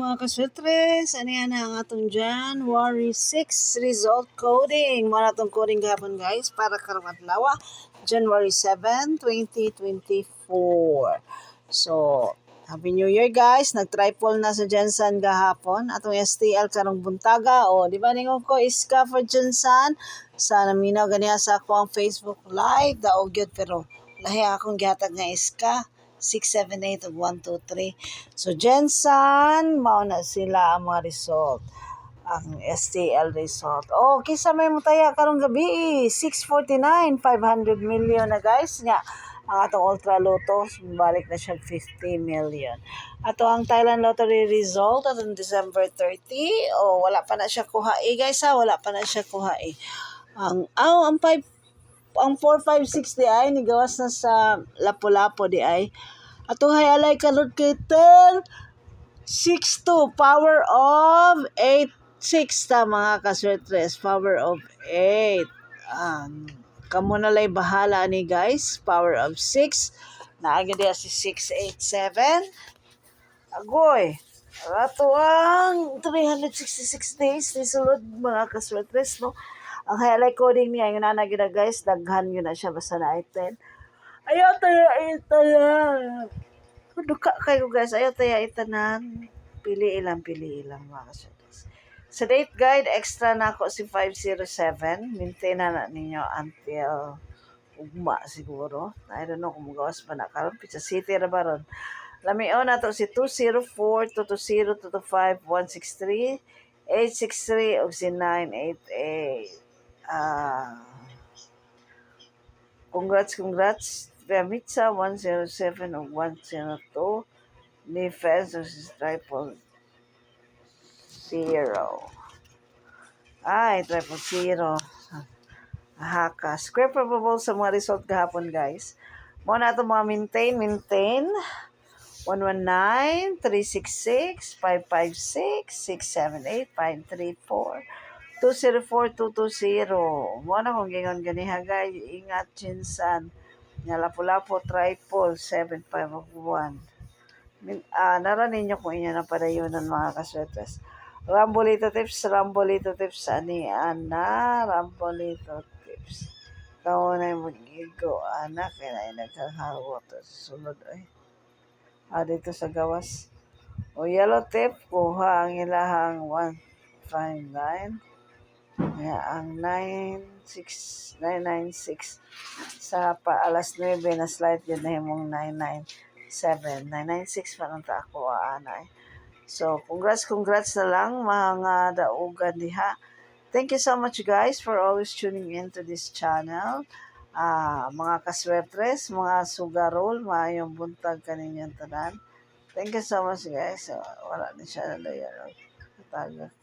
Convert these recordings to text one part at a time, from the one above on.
mga kaswetres, ano yan ang atong January 6 result coding. Muna itong coding gahapon guys para karong adlaw, January 7, 2024. So, Happy New Year guys. Nag-triple na sa Jensen gahapon. Atong STL karong buntaga. O, di ba ningon ko iska for Jensen? Sana minaw ganiya sa ako ang Facebook live. Daog yun pero lahi akong gihatag nga iska. 678 of 123. So, Jensen, mauna sila ang mga result. Ang STL result. Oh, kisa may mutaya karong gabi. 649, 500 million na guys. Nga, ang atong Ultra Lotto, balik na siya 50 million. Ato ang Thailand Lottery result atong December 30. Oh, wala pa na siya kuhai guys ha. Wala pa na siya kuhai. Ang 4560 ay nigawas na sa Lapu-Lapu di ay. Atong hayalay kalod kay 1062 power of 86 ta mga kaswertres. Power of 8. Kamo na lay bahala ni guys. Power of 6. Naagi diya si 687. Agoy. Ato ang 366 days ni sulod mga kaswertres no. Ang highlight coding niya, yung nanagin na guys, daghan yun na siya, basta na item. Ayaw tayo itanan. Duka kayo guys, ayaw tayo itanan. Pili ilang mga kasyadas. Sa date guide, extra na ako si 507. Maintain na ninyo until ugma siguro. I don't know kung magawas pa na. Karon Pizza City na ba ron? Lamion na to si 204, 220, 225, 163, 863, o si 988. Congrats Piamitsa 107 o 102 ni Fez o si triple 0 triple 0 haka square probable sa mga result gahapon guys mo na ito mga maintain 119 366 556 678 534 204-220. Mo na kung gingon ganiha guys, ingat Jinsan. Nga Lapu-Lapu triple 751. Nara ninyo kung inyo na padayunan mga kaswetes. Rambolito tips ani ana Rambolito tips. Kao na magigo anak kaya nagkaharot sunod ay. Dito sa gawas. O yellow tip kuha ang ilahang 159. Ang 996 sa alas 9 na slide yun na himong 996 pa nang ako anay. So congrats na lang mga daugan diha. Thank you so much guys for always tuning in to this channel. Mga kaswertres, mga sugarol, maayong buntag kaninyong tanan. Thank you so much guys. Wala na siya na layan. Tagak.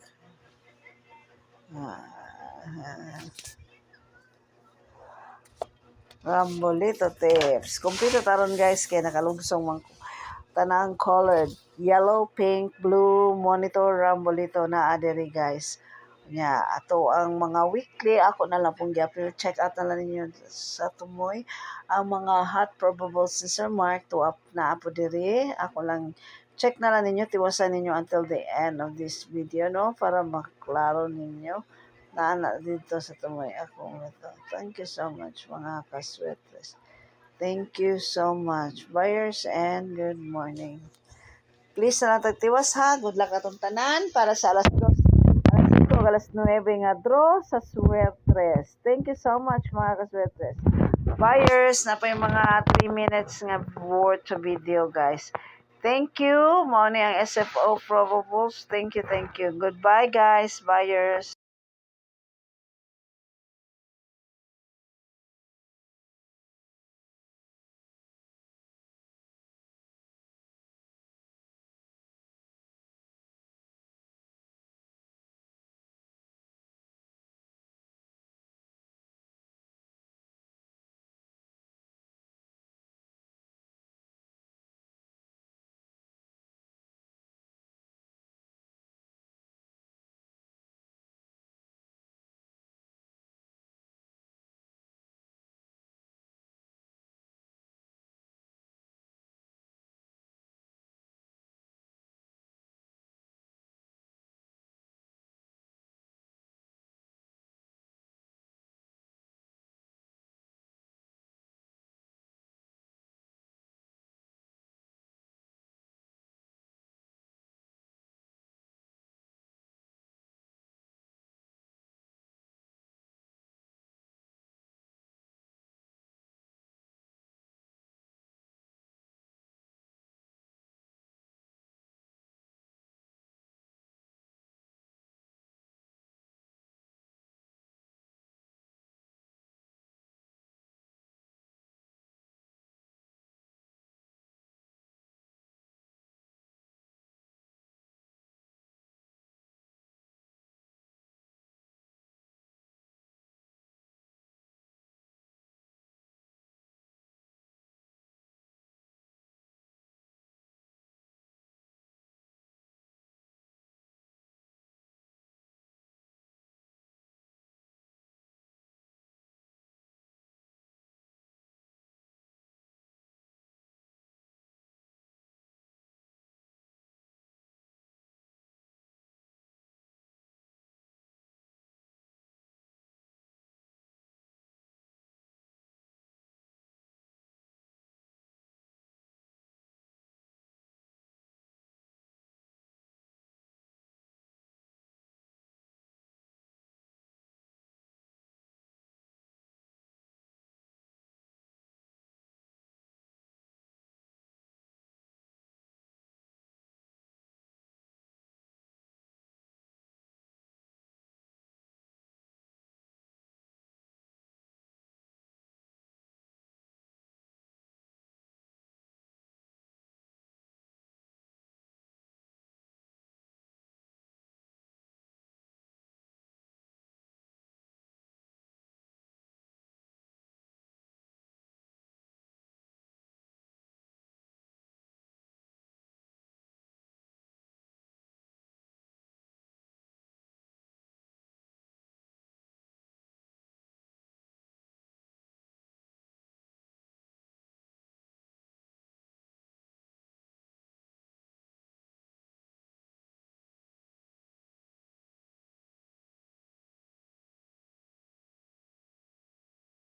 Rambolito tips. Kumpito taron guys kay nakalungsong man tanang colored yellow, pink, blue monitor Rambolito na adiri guys. Ato ang mga weekly ako na lang pong check out na lang ninyo sa tumoy ang mga hot probables ni Sir Mark to up na apo diri. Ako lang check na lang ninyo, tiwasan ninyo until the end of this video no para maklaro ninyo na dito sa tumoy akong ito. Thank you so much mga kaswetres. Thank you so much buyers and good morning. Please na lang tagtiwas ha. Good luck atong tanan para sa alas 9 nga draw sa Swetres. Thank you so much mga kaswetres. Buyers na pa yung mga 3 minutes nga worth sa video guys. Thank you. Mao ni ang SFO probables. Thank you. Goodbye guys, buyers.